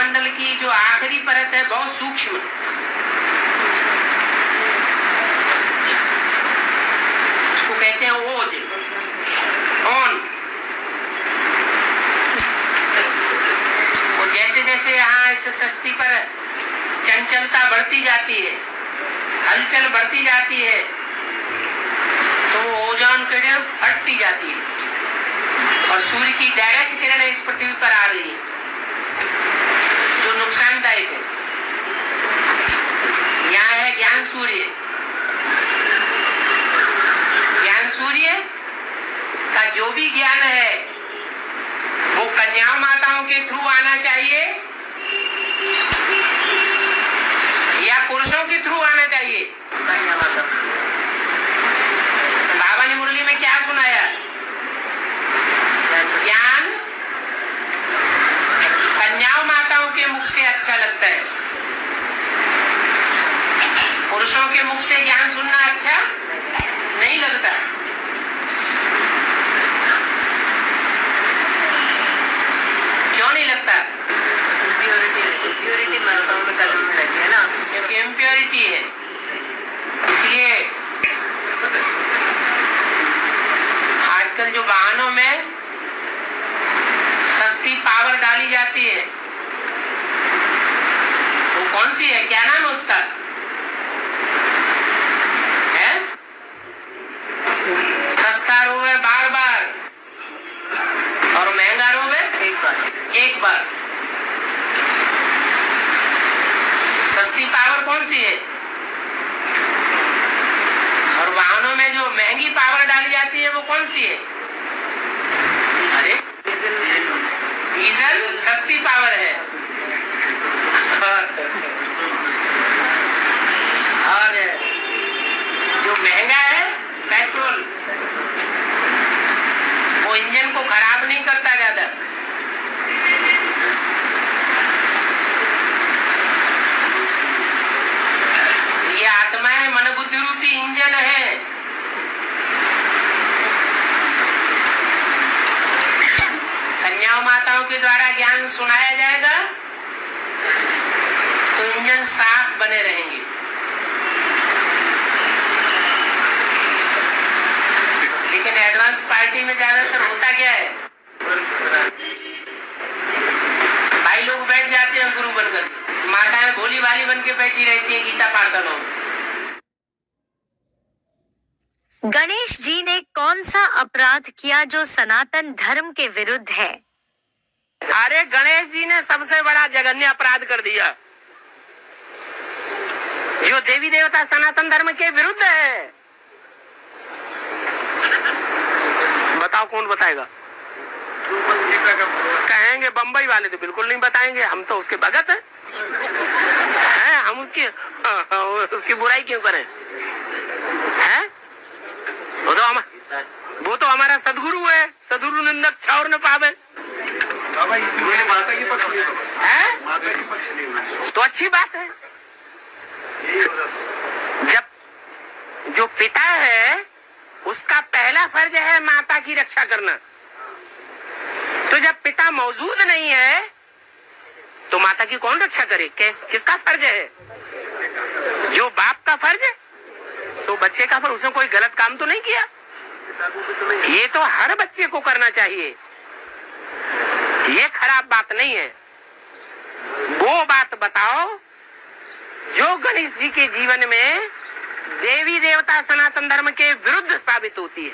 मंडल की जो आखिरी परत है बहुत सूक्ष्म, उसको कहते हैं ओज, ओन। और जैसे जैसे यहाँ इस सृष्टि पर चंचलता बढ़ती जाती है, हलचल बढ़ती जाती है, तो ओजोन किरण फटती जाती है और सूर्य की डायरेक्ट किरण इस पृथ्वी पर आ रही है, जो नुकसानदायक है। यहाँ है ज्ञान सूर्य। ज्ञान सूर्य का जो भी ज्ञान है वो कन्या माताओं के थ्रू आना चाहिए या पुरुषों के थ्रू आना चाहिए। बाबा ने मुरली में क्या सुनाया? ज्ञान कन्याओं माताओं के मुख से अच्छा लगता है, पुरुषों के मुख से ज्ञान सुनना अच्छा नहीं लगता। क्यों नहीं लगता? इम्प्योरिटी माताओं में कदम में रहती है ना, क्योंकि इम्प्योरिटी है। इसलिए आजकल जो वाहनों में सस्ती पावर डाली जाती है वो कौन सी है? क्या नाम है उसका? है सस्ता रोवे बार बार और महंगा रोवे एक बार। सस्ती पावर कौन सी है? और वाहनों में जो महंगी पावर डाली जाती है वो कौन सी है? अरे डीजल सस्ती पावर है और जो महंगा है पेट्रोल, वो इंजन को खराब नहीं करता ज्यादा। ये आत्माएं मन बुद्धि रूपी इंजन है। कन्याओं माताओं के द्वारा ज्ञान सुनाया जाएगा तो इंजन साफ बने रहेंगे। लेकिन एडवांस पार्टी में ज्यादातर होता क्या है? भाई लोग बैठ जाते हैं गुरु बनकर, माताएं भोली भाली बन के बैठी रहती है गीता पासनों। गणेश जी ने कौन सा अपराध किया जो सनातन धर्म के विरुद्ध है? अरे गणेश जी ने सबसे बड़ा जघन्य अपराध कर दिया जो देवी देवता सनातन धर्म के विरुद्ध है। बताओ कौन बताएगा? कहेंगे बंबई वाले तो बिल्कुल नहीं बताएंगे, हम तो उसके भगत हैं, हम उसकी बुराई क्यों करें? हैं? वो तो हमारा सदगुरु है, सदगुरु निंदक छावर न पावे। माता की पक्ष है? माता की पक्ष नहीं तो अच्छी बात है। जब जो पिता है उसका पहला फर्ज है माता की रक्षा करना, तो जब पिता मौजूद नहीं है तो माता की कौन रक्षा करे? किसका फर्ज है? जो बाप का फर्ज है, तो बच्चे का फर्ज। उसने कोई गलत काम तो नहीं किया। ये तो हर बच्चे को करना चाहिए, ये खराब बात नहीं है। वो बात बताओ जो गणेश जी के जीवन में देवी देवता सनातन धर्म के विरुद्ध साबित होती है?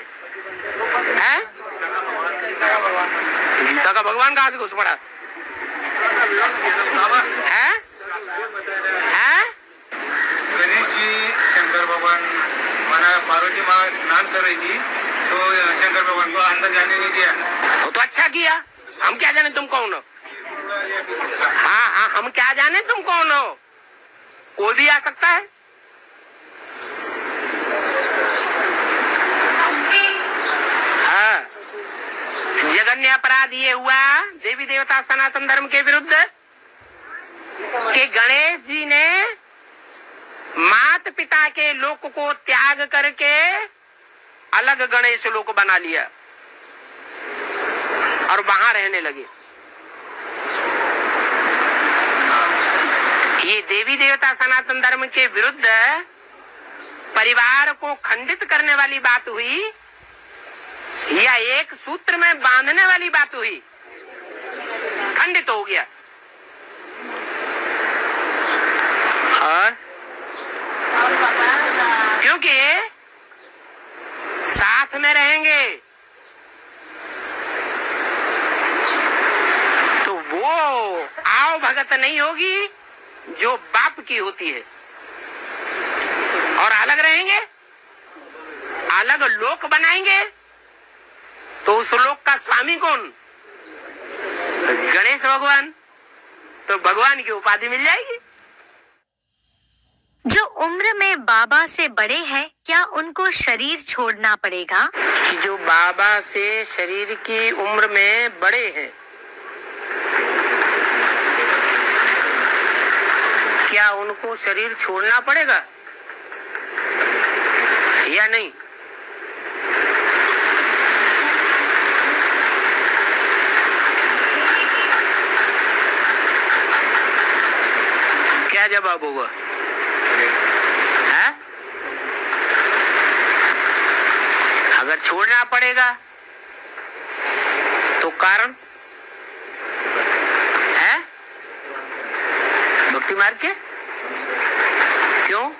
गीता का भगवान कहाँ से घुस पड़ा है? गणेश जी शंकर भगवान माना पार्वती माँ स्नान कर रही थी तो शंकर भगवान को अंदर जाने नहीं दिया। तो अच्छा किया, हम क्या जाने तुम कौन हो? हाँ, हम क्या जाने तुम कौन हो? कोई भी आ सकता है। हाँ, जघन्य अपराध ये हुआ देवी देवता सनातन धर्म के विरुद्ध कि गणेश जी ने माता पिता के लोक को त्याग करके अलग गणेश लोक बना लिया और वहां रहने लगे। देवी देवता सनातन धर्म के विरुद्ध परिवार को खंडित करने वाली बात हुई या एक सूत्र में बांधने वाली बात हुई, खंडित हो गया। और क्योंकि साथ में रहेंगे तो वो आओ भगत नहीं होगी जो बाप की होती है, और अलग रहेंगे, अलग लोक बनाएंगे तो उस लोक का स्वामी कौन? गणेश भगवान। तो भगवान की उपाधि मिल जाएगी। जो उम्र में बाबा से बड़े हैं, क्या उनको शरीर छोड़ना पड़ेगा? जो बाबा से शरीर की उम्र में बड़े हैं, क्या उनको शरीर छोड़ना पड़ेगा या नहीं? क्या जवाब होगा? है? अगर छोड़ना पड़ेगा तो कारण है भक्ति मार्ग के। क्यों?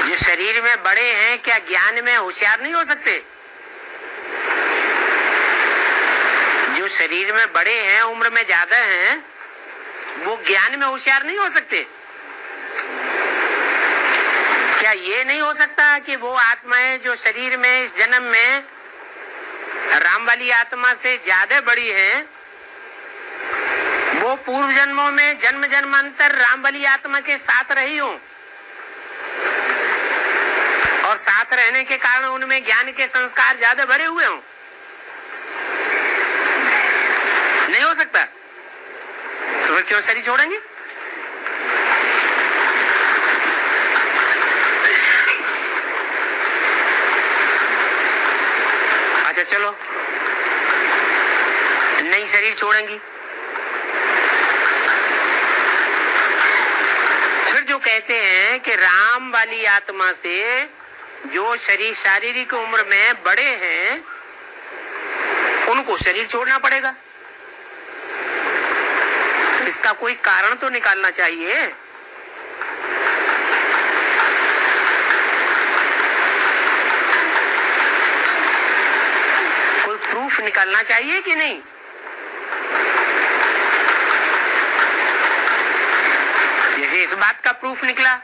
जो शरीर में बड़े हैं क्या ज्ञान में होशियार नहीं हो सकते? जो शरीर में बड़े हैं, उम्र में ज्यादा हैं, वो ज्ञान में होशियार नहीं हो सकते? क्या ये नहीं हो सकता कि वो आत्माएं जो शरीर में इस जन्म में राम वाली आत्मा से ज्यादा बड़ी हैं, वो पूर्व जन्मों में जन्म जन्मांतर राम वाली आत्मा के साथ रही हो और साथ रहने के कारण उनमें ज्ञान के संस्कार ज्यादा भरे हुए हों? नहीं हो सकता। तो फिर क्यों शरीर छोड़ेंगे? अच्छा चलो, नहीं शरीर छोड़ेंगी, फिर जो कहते हैं कि राम वाली आत्मा से जो शरीर शारीरिक उम्र में बड़े हैं उनको शरीर छोड़ना पड़ेगा, तो इसका कोई कारण तो निकालना चाहिए। कोई प्रूफ निकालना चाहिए कि नहीं? जैसे इस बात का प्रूफ निकला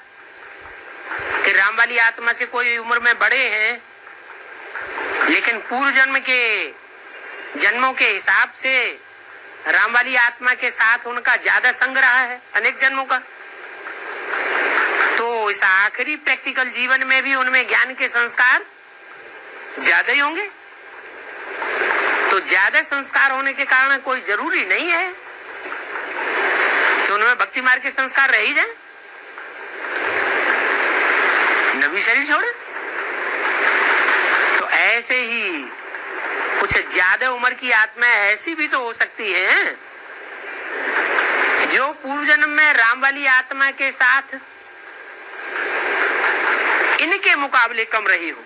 कि राम वाली आत्मा से कोई उम्र में बड़े हैं, लेकिन पूर्व जन्म के जन्मों के हिसाब से राम वाली आत्मा के साथ उनका ज्यादा संग रहा है अनेक जन्मों का, तो इस आखिरी प्रैक्टिकल जीवन में भी उनमें ज्ञान के संस्कार ज्यादा ही होंगे। तो ज्यादा संस्कार होने के कारण कोई जरूरी नहीं है कि उनमें भक्ति मार्ग के संस्कार रह ही जाए, नबी शरीर छोड़े। तो ऐसे ही कुछ ज्यादा उम्र की आत्मा ऐसी भी तो हो सकती है जो पूर्व जन्म में राम वाली आत्मा के साथ इनके मुकाबले कम रही हो।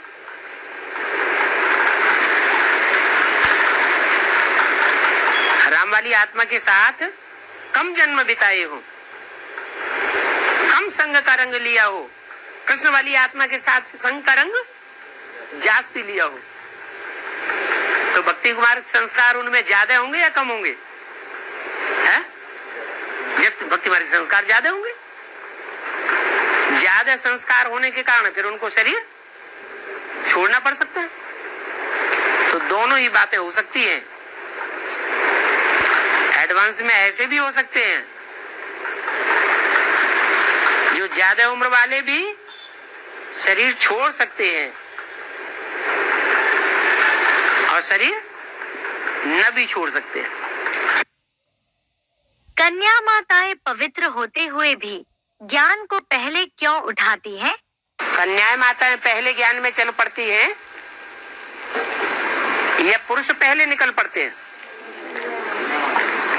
राम वाली आत्मा के साथ कम जन्म बिताए हो, कम संग का रंग लिया हो, कृष्ण वाली आत्मा के साथ संग का रंग जास्ती लिया हो, तो भक्ति कुमार संस्कार उनमें ज्यादा होंगे या कम होंगे? है? भक्ति मार्ग संस्कार ज्यादा होंगे। ज्यादा संस्कार होने के कारण फिर उनको शरीर छोड़ना पड़ सकता है। तो दोनों ही बातें हो सकती हैं। एडवांस में ऐसे भी हो सकते हैं जो ज्यादा उम्र वाले भी शरीर छोड़ सकते हैं और शरीर न भी छोड़ सकते हैं। कन्या माताएं पवित्र होते हुए भी ज्ञान को पहले क्यों उठाती हैं? कन्या माताएं पहले ज्ञान में चल पड़ती हैं या पुरुष पहले निकल पड़ते हैं?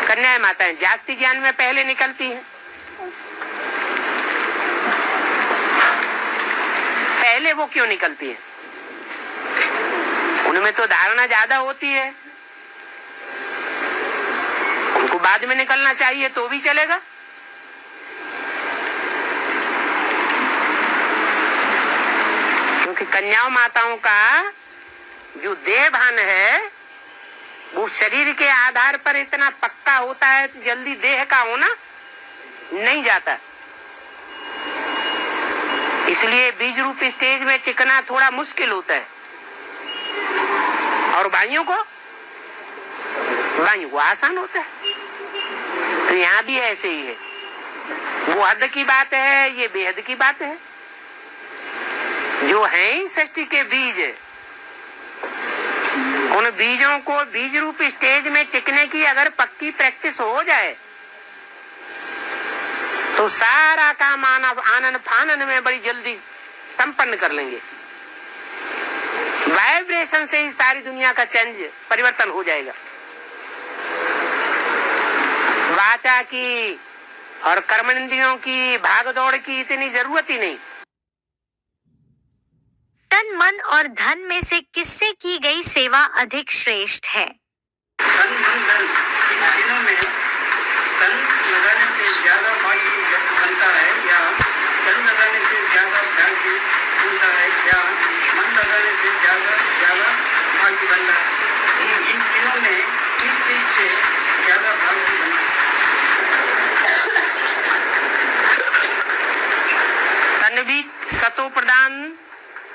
कन्या माताएं जास्ती ज्ञान में पहले निकलती हैं पहले वो क्यों निकलती है? उनमें तो धारणा ज्यादा होती है, उनको बाद में निकलना चाहिए तो भी चलेगा। क्योंकि कन्याओं माताओं का जो देह भान है वो शरीर के आधार पर इतना पक्का होता है तो जल्दी देह का होना नहीं जाता। इसलिए बीज रूप स्टेज में टिकना थोड़ा मुश्किल होता है। और भाइयों को आसान होता है। तो यहाँ भी ऐसे ही है, वो हद की बात है, ये बेहद की बात है। जो है ही सृष्टि के बीज, उन बीजों को बीज रूप स्टेज में टिकने की अगर पक्की प्रैक्टिस हो जाए तो सारा काम आनन फानन में बड़ी जल्दी संपन्न कर लेंगे। वाइब्रेशन से ही सारी दुनिया का चेंज परिवर्तन हो जाएगा। वाचा की और कर्मेंद्रियों की भागदौड़ की इतनी जरूरत ही नहीं। तन, मन और धन में से किससे की गई सेवा अधिक श्रेष्ठ है? तन मन धन इन तीनों में तन लगाने से ज्यादा भाग्य बनता है या तन लगाने से ज्यादा भाग्य बनता है या मन लगाने से ज्यादा भाग्य बनता है? इन तीनों में किस चीज से ज्यादा भाग्य बनता है? तन भी सतो प्रदान,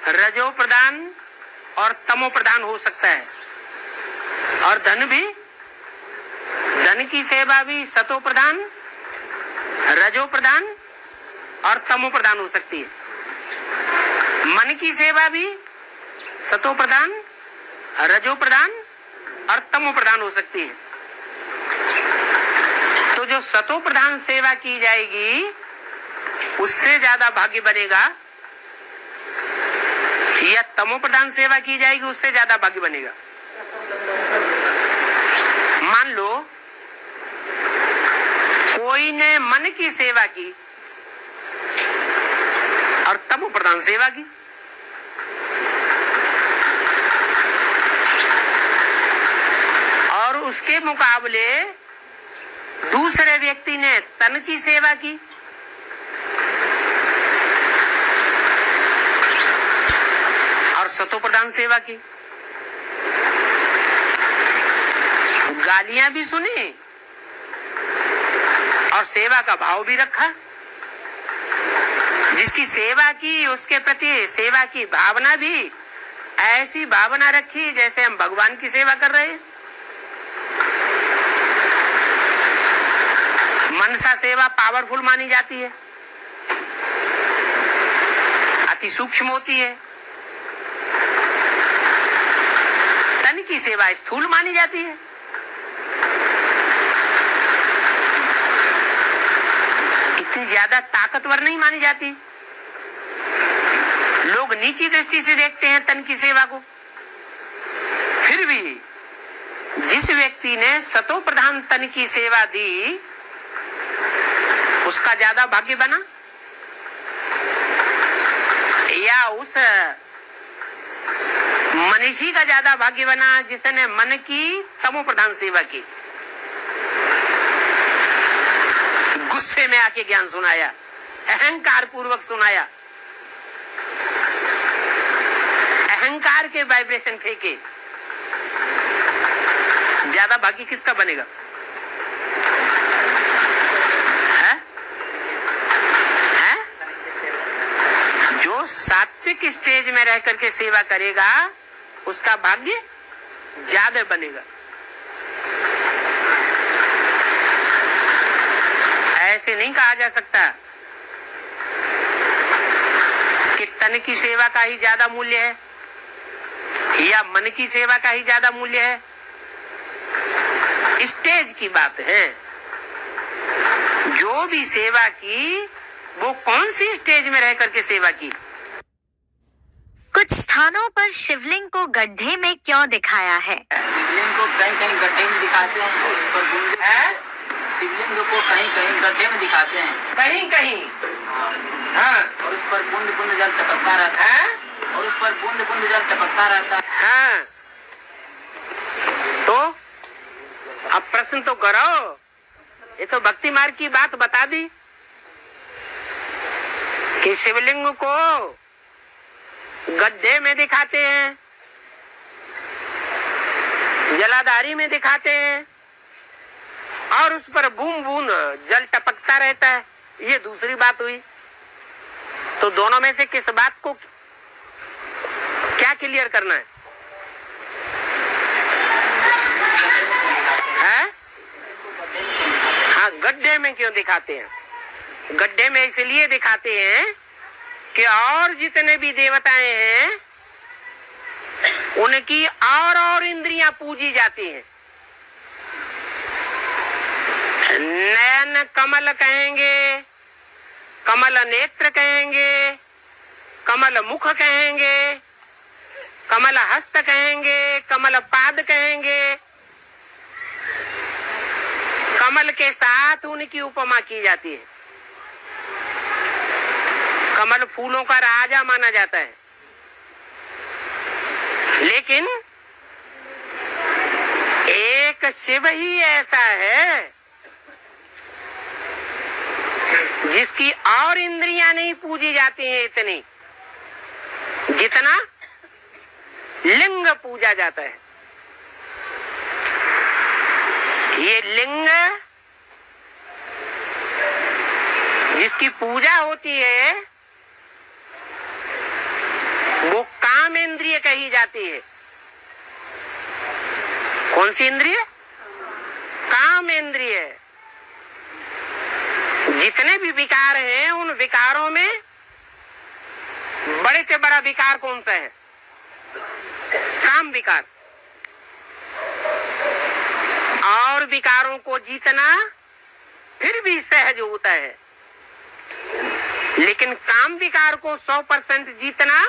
रजो प्रदान और तमो प्रदान हो सकता है। और धन भी, धन की सेवा भी सतो प्रदान, रजो प्रदान और तमो प्रदान हो सकती है। मन की सेवा भी सतो प्रदान, रजो प्रदान और तमो प्रदान हो सकती है। तो जो सतो प्रधान सेवा की जाएगी उससे ज्यादा भाग्य बनेगा या तमो प्रधान सेवा की जाएगी उससे ज्यादा भाग्य बनेगा? मान लो कोई ने मन की सेवा की और तमो प्रधान सेवा की, और उसके मुकाबले दूसरे व्यक्ति ने तन की सेवा की और सतो प्रधान सेवा की। गालियां भी सुनी और सेवा का भाव भी रखा। जिसकी सेवा की उसके प्रति सेवा की भावना भी ऐसी भावना रखी जैसे हम भगवान की सेवा कर रहे हैं। मनसा सेवा पावरफुल मानी जाती है, अति सूक्ष्म होती है। तन की सेवा स्थूल मानी जाती है। इतनी ज्यादा ताकतवर नहीं मानी जाती। लोग नीची दृष्टि से देखते हैं तन की सेवा को। फिर भी जिस व्यक्ति ने सतो प्रधान तन की सेवा दी उसका ज्यादा भाग्य बना या उस मनीषी का ज्यादा भाग्य बना जिसने मन की तमो प्रधान सेवा की? गुस्से में आके ज्ञान सुनाया, अहंकार पूर्वक सुनाया, अहंकार के वाइब्रेशन फेंके, ज्यादा भाग्य किसका बनेगा? जो सात्विक स्टेज में रह करके सेवा करेगा उसका भाग्य ज्यादा बनेगा। ऐसे नहीं कहा जा सकता कि तन की सेवा का ही ज्यादा मूल्य है या मन की सेवा का ही ज्यादा मूल्य है। स्टेज की बात है। जो भी सेवा की वो कौन सी स्टेज में रह करके सेवा की? कुछ स्थानों पर शिवलिंग को गड्ढे में क्यों दिखाया है? शिवलिंग को कहीं कहीं गड्ढे में दिखाते हैं और उस पर शिवलिंग को कहीं कहीं गड्ढे में दिखाते हैं, कहीं कहीं। हाँ, हाँ और उस पर बूंद बूंद जल टपकता रहता है, हाँ और उस पर बूंद बूंद जल टपकता रहता है। हाँ। तो अब प्रश्न तो करो, ये तो भक्ति मार्ग की बात बता दी कि शिवलिंग को गड्ढे में दिखाते हैं, जलाधारी में दिखाते हैं, और उस पर बूंद बूंद जल टपकता रहता है। ये दूसरी बात हुई। तो दोनों में से किस बात को क्या क्लियर करना है? हाँ, गड्ढे में क्यों दिखाते हैं? गड्ढे में इसलिए दिखाते हैं कि और जितने भी देवताएं हैं उनकी और इंद्रियां पूजी जाती हैं। नयन कमल कहेंगे, कमल नेत्र कहेंगे, कमल मुख कहेंगे, कमल हस्त कहेंगे, कमल पाद कहेंगे। कमल के साथ उनकी उपमा की जाती है। कमल फूलों का राजा माना जाता है, लेकिन एक शिव ही ऐसा है जिसकी और इंद्रियां नहीं पूजी जाती हैं इतनी जितना लिंग पूजा जाता है। ये लिंग जिसकी पूजा होती है वो काम इंद्रिय कही जाती है। कौन सी इंद्रिय? काम इंद्रिय। जितने भी विकार हैं उन विकारों में बड़े से बड़ा विकार कौन सा है? काम विकार। और विकारों को जीतना फिर भी सहज होता है, लेकिन काम विकार को 100% जीतना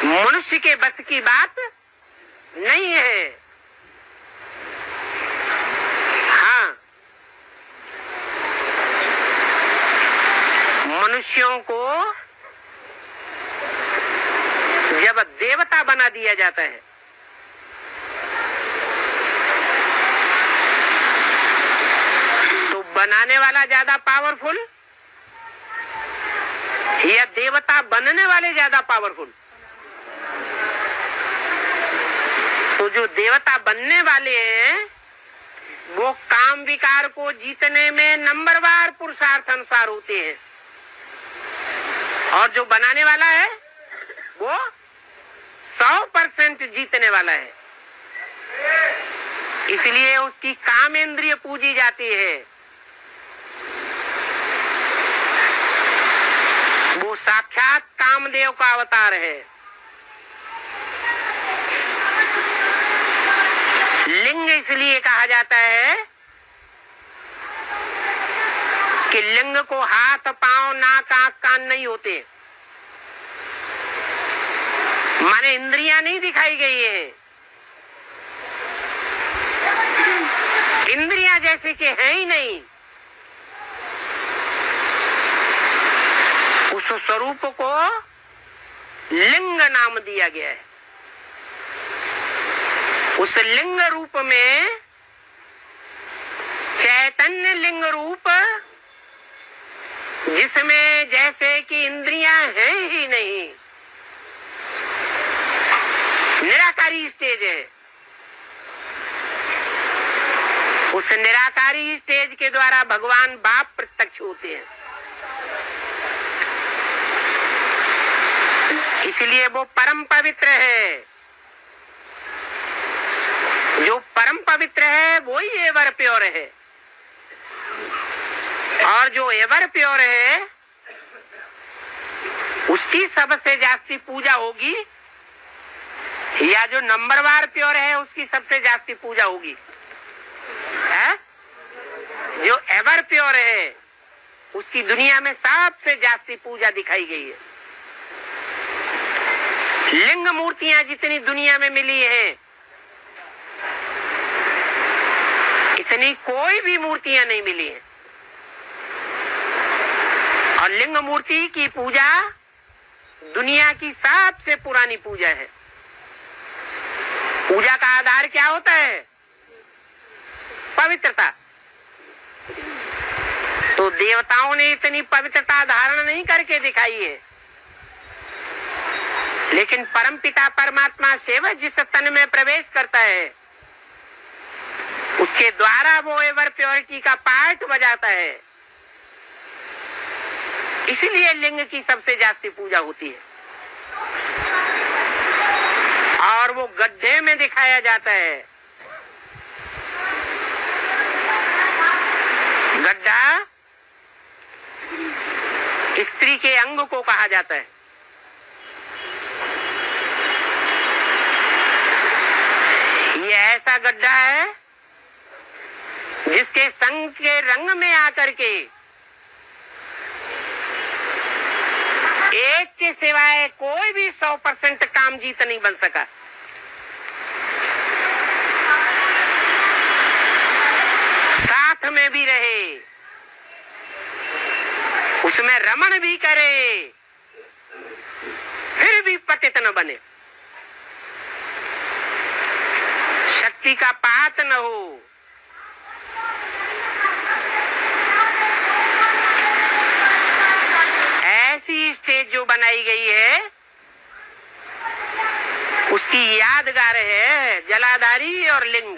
मनुष्य के बस की बात नहीं है। हाँ, मनुष्यों को जब देवता बना दिया जाता है तो बनाने वाला ज्यादा पावरफुल या देवता बनने वाले ज्यादा पावरफुल? तो जो देवता बनने वाले हैं वो काम विकार को जीतने में नंबरवार पुरुषार्थ अनुसार होते हैं, और जो बनाने वाला है वो 100% जीतने वाला है। इसलिए उसकी काम इंद्रिय पूजी जाती है। वो साक्षात कामदेव का अवतार है। लिंग इसलिए कहा जाता है कि लिंग को हाथ, पांव, नाक, आंख, कान नहीं होते, माने इंद्रियां नहीं दिखाई गई है। इंद्रियां जैसे कि है ही नहीं। उस स्वरूप को लिंग नाम दिया गया है। उस लिंग रूप में चैतन्य लिंग रूप जिसमें जैसे कि इंद्रियां हैं ही नहीं, निराकारी स्टेज है। उस निराकारी स्टेज के द्वारा भगवान बाप प्रत्यक्ष होते हैं। इसलिए वो परम पवित्र है। जो परम पवित्र है वो ही एवर प्योर है, और जो एवर प्योर है उसकी सबसे जास्ती पूजा होगी, या जो नंबरवार प्योर है उसकी सबसे जास्ती पूजा होगी है? जो एवर प्योर है उसकी दुनिया में सबसे जास्ती पूजा दिखाई गई है। लिंग मूर्तियां जितनी दुनिया में मिली हैं, इतनी कोई भी मूर्तियां नहीं मिली हैं। और लिंग मूर्ति की पूजा दुनिया की सबसे पुरानी पूजा है। पूजा का आधार क्या होता है? पवित्रता। तो देवताओं ने इतनी पवित्रता धारण नहीं करके दिखाई है, लेकिन परमपिता परमात्मा सेवक जिस तन में प्रवेश करता है उसके द्वारा वो एवर प्योरिटी का पार्ट बजाता है। इसलिए लिंग की सबसे जास्ती पूजा होती है। और वो गड्ढे में दिखाया जाता है। गड्ढा स्त्री के अंग को कहा जाता है। ये ऐसा गड्ढा है जिसके संग के रंग में आकर के एक के सिवाय कोई भी 100% काम जीत नहीं बन सका। साथ में भी रहे, उसमें रमण भी करे, फिर भी पतित न बने, शक्ति का पात न हो। ऐसी स्टेज जो बनाई गई है उसकी यादगार है जलाधारी और लिंग।